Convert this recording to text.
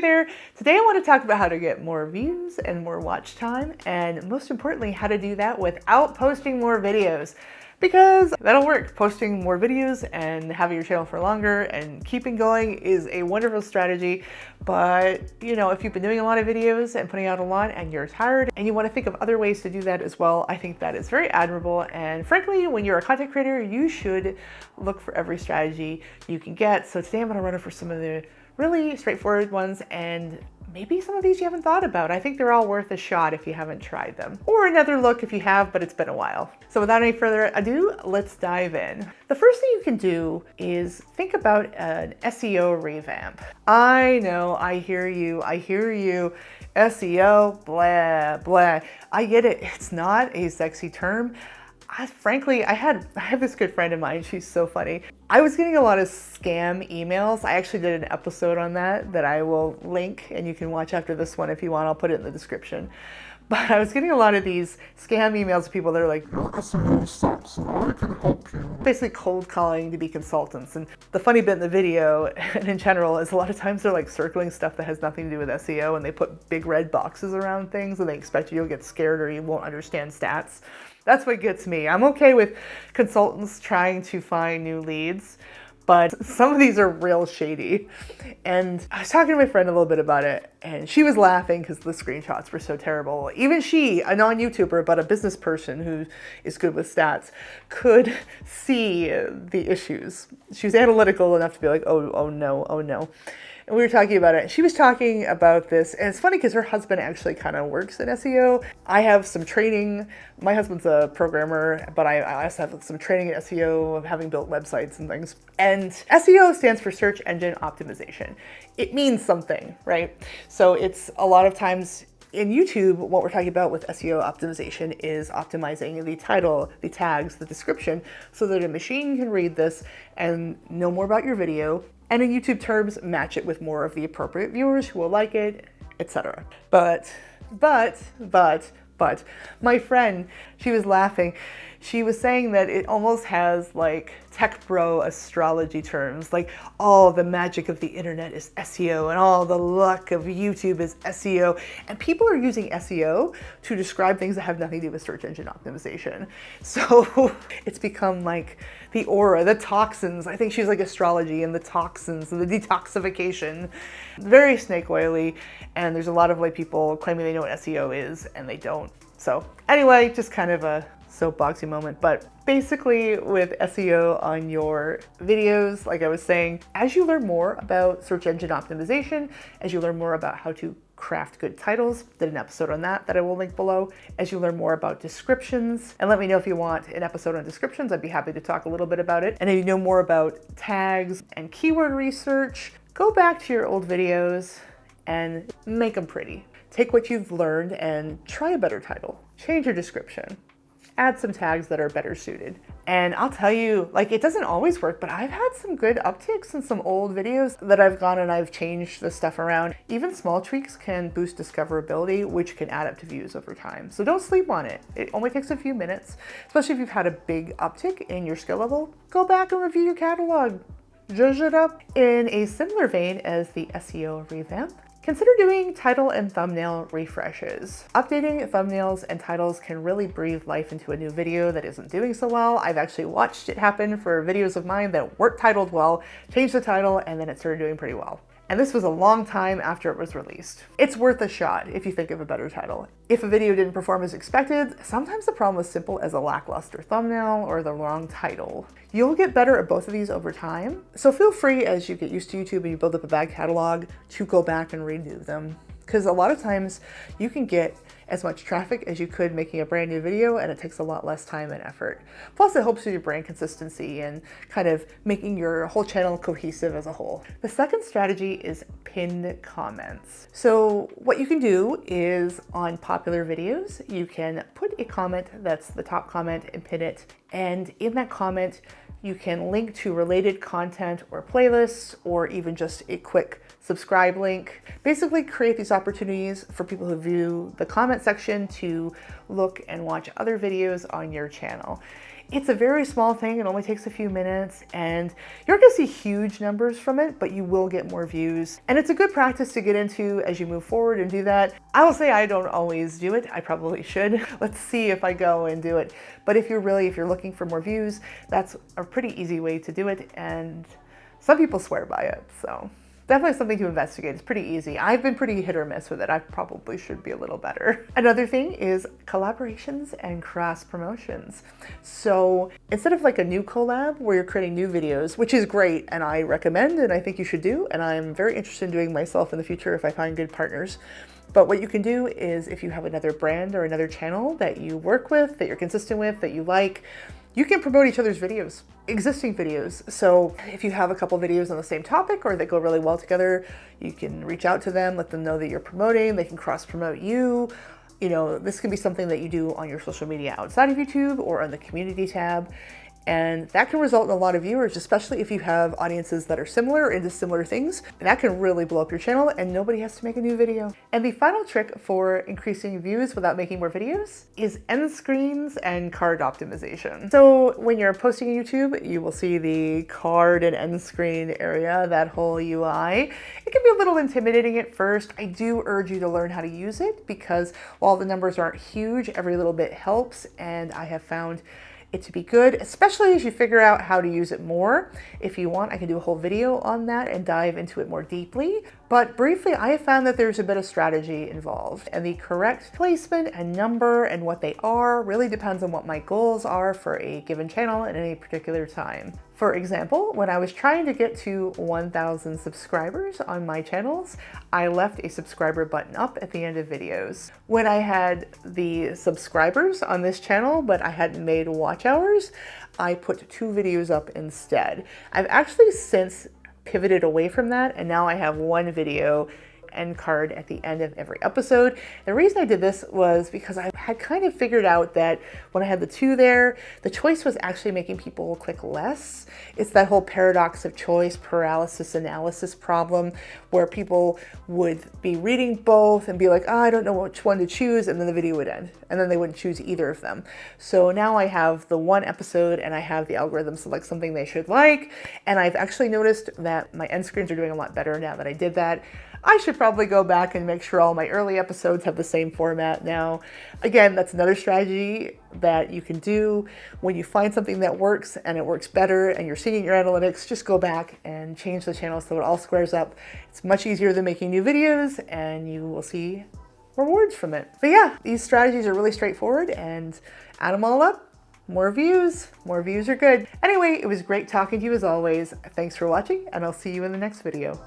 there, today I want to talk about how to get more views and more watch time, and most importantly, how to do that without posting more videos. Because that'll work. Posting more videos and having your channel for longer and keeping going is a wonderful strategy. But you know, if you've been doing a lot of videos and putting out a lot and you're tired and you want to think of other ways to do that as well, I think that is very admirable. And frankly, when you're a content creator, you should look for every strategy you can get. So today I'm going to run over some of the really straightforward ones, and maybe some of these you haven't thought about. I think they're all worth a shot if you haven't tried them. Or another look if you have, but it's been a while. So without any further ado, let's dive in. The first thing you can do is think about an SEO revamp. I know, I hear you. SEO, blah, blah. I get it, it's not a sexy term. Frankly, I have this good friend of mine, she's so funny. I was getting a lot of scam emails. I actually did an episode on that I will link, and you can watch after this one if you want. I'll put it in the description. But I was getting a lot of these scam emails of people that are like, your SEO sucks and I can help you. Basically cold calling to be consultants. And the funny bit in the video, and in general, is a lot of times they're like circling stuff that has nothing to do with SEO, and they put big red boxes around things and they expect you'll get scared or you won't understand stats. That's what gets me. I'm okay with consultants trying to find new leads, but some of these are real shady. And I was talking to my friend a little bit about it, and she was laughing because the screenshots were so terrible. Even she, a non-YouTuber, but a business person who is good with stats, could see the issues. She was analytical enough to be like, oh no. And we were talking about it. She was talking about this, and it's funny because her husband actually kind of works in SEO. I have some training. My husband's a programmer, but I also have some training in SEO of having built websites and things. And SEO stands for search engine optimization. It means something, right? So it's a lot of times in YouTube, what we're talking about with SEO optimization is optimizing the title, the tags, the description, so that a machine can read this and know more about your video, and in YouTube terms, match it with more of the appropriate viewers who will like it, etc. But, my friend, she was laughing. She was saying that it almost has like tech bro astrology terms, like all the magic of the internet is SEO and all the luck of YouTube is SEO. And people are using SEO to describe things that have nothing to do with search engine optimization. So it's become like the aura, the toxins. I think she's like astrology and the toxins and the detoxification. Very snake oily. And there's a lot of like people claiming they know what SEO is and they don't. So anyway, just kind of a soapboxy moment, but basically with SEO on your videos, like I was saying, as you learn more about search engine optimization, as you learn more about how to craft good titles, did an episode on that I will link below, as you learn more about descriptions, and let me know if you want an episode on descriptions, I'd be happy to talk a little bit about it. And if you know more about tags and keyword research, go back to your old videos and make them pretty. Take what you've learned and try a better title. Change your description. Add some tags that are better suited. And I'll tell you, like, it doesn't always work, but I've had some good upticks in some old videos that I've gone and I've changed the stuff around. Even small tweaks can boost discoverability, which can add up to views over time. So don't sleep on it. It only takes a few minutes, especially if you've had a big uptick in your skill level. Go back and review your catalog. Zhuzh it up. In a similar vein as the SEO revamp, consider doing title and thumbnail refreshes. Updating thumbnails and titles can really breathe life into a new video that isn't doing so well. I've actually watched it happen for videos of mine that weren't titled well, changed the title, and then it started doing pretty well. And this was a long time after it was released. It's worth a shot if you think of a better title. If a video didn't perform as expected, sometimes the problem is simple as a lackluster thumbnail or the wrong title. You'll get better at both of these over time, so feel free as you get used to YouTube and you build up a bad catalog to go back and redo them. Because a lot of times you can get as much traffic as you could making a brand new video, and it takes a lot less time and effort. Plus it helps with your brand consistency and kind of making your whole channel cohesive as a whole. The second strategy is pinned comments. So what you can do is on popular videos, you can put a comment that's the top comment and pin it. And in that comment, you can link to related content or playlists, or even just a quick subscribe link. Basically create these opportunities for people who view the comment section to look and watch other videos on your channel. It's a very small thing. It only takes a few minutes and you're not gonna see huge numbers from it, but you will get more views. And it's a good practice to get into as you move forward and do that. I will say I don't always do it. I probably should. Let's see if I go and do it. But if you're looking for more views, that's a pretty easy way to do it. And some people swear by it, so. Definitely something to investigate. It's pretty easy. I've been pretty hit or miss with it. I probably should be a little better. Another thing is collaborations and cross promotions. So instead of like a new collab where you're creating new videos, which is great and I recommend and I think you should do, and I'm very interested in doing myself in the future if I find good partners. But what you can do is if you have another brand or another channel that you work with, that you're consistent with, that you like, you can promote each other's videos, existing videos. So if you have a couple videos on the same topic or that go really well together, you can reach out to them, let them know that you're promoting, they can cross promote you. You know, this can be something that you do on your social media outside of YouTube or on the community tab. And that can result in a lot of viewers, especially if you have audiences that are similar or into similar things. And that can really blow up your channel and nobody has to make a new video. And the final trick for increasing views without making more videos is end screens and card optimization. So when you're posting on YouTube, you will see the card and end screen area, that whole UI. It can be a little intimidating at first. I do urge you to learn how to use it because while the numbers aren't huge, every little bit helps. And I have found it to be good, especially as you figure out how to use it more. If you want, I can do a whole video on that and dive into it more deeply. But briefly, I have found that there's a bit of strategy involved, and the correct placement and number and what they are really depends on what my goals are for a given channel at any particular time. For example, when I was trying to get to 1,000 subscribers on my channels, I left a subscriber button up at the end of videos. When I had the subscribers on this channel, but I hadn't made watch hours, I put 2 videos up instead. I've actually since pivoted away from that, and now I have 1 video end card at the end of every episode. The reason I did this was because I had kind of figured out that when I had the 2 there, the choice was actually making people click less. It's that whole paradox of choice paralysis analysis problem where people would be reading both and be like, oh, I don't know which one to choose, and then the video would end and then they wouldn't choose either of them. So now I have the 1 episode and I have the algorithm select something they should like, and I've actually noticed that my end screens are doing a lot better now that I did that. I should probably go back and make sure all my early episodes have the same format now. Again, that's another strategy that you can do when you find something that works and it works better and you're seeing your analytics. Just go back and change the channel so it all squares up. It's much easier than making new videos and you will see rewards from it. But yeah, these strategies are really straightforward and add them all up. More views are good. Anyway, it was great talking to you as always. Thanks for watching and I'll see you in the next video.